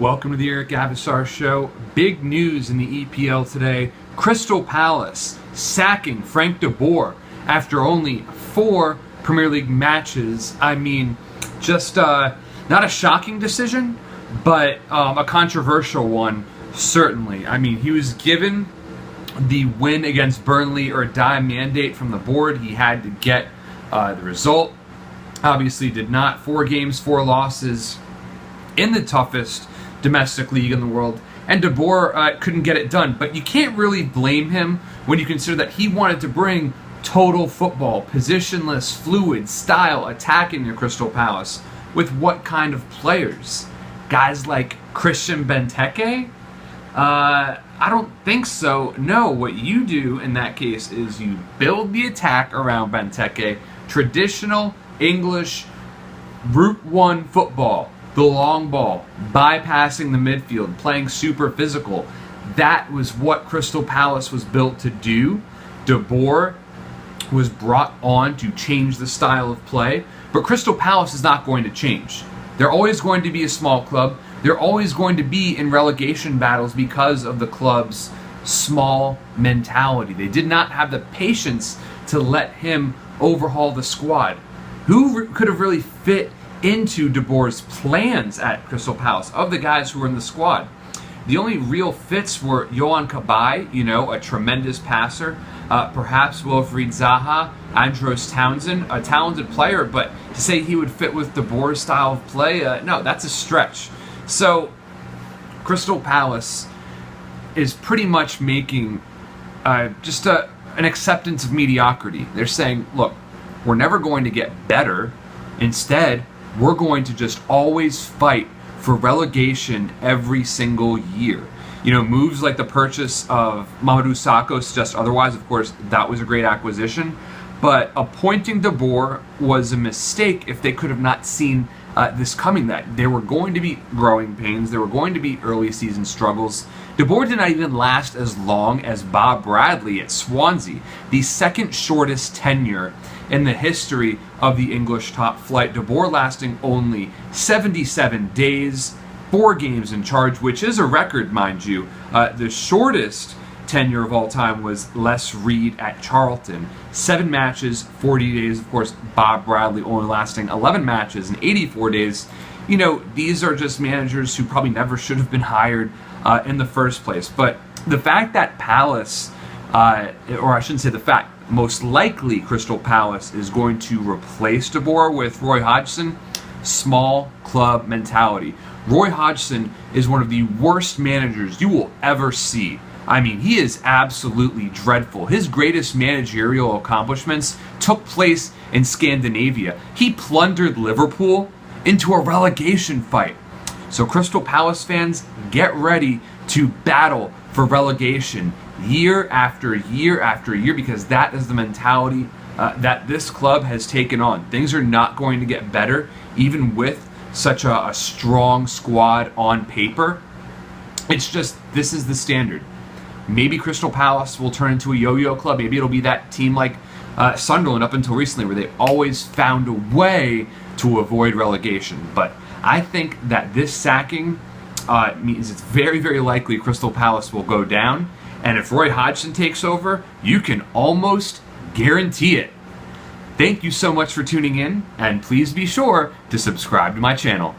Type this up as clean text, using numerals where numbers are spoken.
Welcome to the Eric Avisar Show. Big news in the EPL today. Crystal Palace sacking Frank De Boer after only 4 Premier League matches. I mean, just not a shocking decision, but a controversial one, certainly. I mean, he was given the win against Burnley or die mandate from the board. He had to get the result. Obviously did not. 4 games, 4 losses in the toughest domestic league in the world, and De Boer couldn't get it done. But you can't really blame him when you consider that he wanted to bring total football, positionless, fluid style attacking your Crystal Palace. With what kind of players? Guys like Christian Benteke? I don't think so. No, what you do in that case is you build the attack around Benteke. Traditional English Route 1 football. The long ball, bypassing the midfield, playing super physical. That was what Crystal Palace was built to do. De Boer was brought on to change the style of play. But Crystal Palace is not going to change. They're always going to be a small club. They're always going to be in relegation battles because of the club's small mentality. They did not have the patience to let him overhaul the squad. Who could have really fit into De Boer's plans at Crystal Palace of the guys who were in the squad? The only real fits were Yohan Cabaye, a tremendous passer, perhaps Wilfried Zaha, Andros Townsend, a talented player, but to say he would fit with De Boer's style of play, no, that's a stretch. So Crystal Palace is pretty much making just an acceptance of mediocrity. They're saying, look, we're never going to get better. Instead, we're going to just always fight for relegation every single year. Moves like the purchase of Mamadou Sakho suggest otherwise. Of course, that was a great acquisition. But appointing De Boer was a mistake if they could have not seen this coming, that there were going to be growing pains, there were going to be early season struggles. De Boer did not even last as long as Bob Bradley at Swansea, the second shortest tenure in the history of the English top flight. De Boer lasting only 77 days, 4 games in charge, which is a record, mind you. The shortest tenure of all time was Les Reed at Charlton. 7 matches, 40 days. Of course, Bob Bradley only lasting 11 matches and 84 days. These are just managers who probably never should have been hired in the first place. But the fact that Palace, or I shouldn't say the fact, most likely Crystal Palace is going to replace De Boer with Roy Hodgson, small club mentality. Roy Hodgson is one of the worst managers you will ever see. I mean, he is absolutely dreadful. His greatest managerial accomplishments took place in Scandinavia. He plundered Liverpool into a relegation fight. So Crystal Palace fans, get ready to battle for relegation year after year after year, because that is the mentality that this club has taken on. Things are not going to get better, even with such a strong squad on paper. It's just, this is the standard. Maybe Crystal Palace will turn into a yo-yo club. Maybe it'll be that team like Sunderland up until recently, where they always found a way to avoid relegation. But I think that this sacking means it's very, very likely Crystal Palace will go down. And if Roy Hodgson takes over, you can almost guarantee it. Thank you so much for tuning in, and please be sure to subscribe to my channel.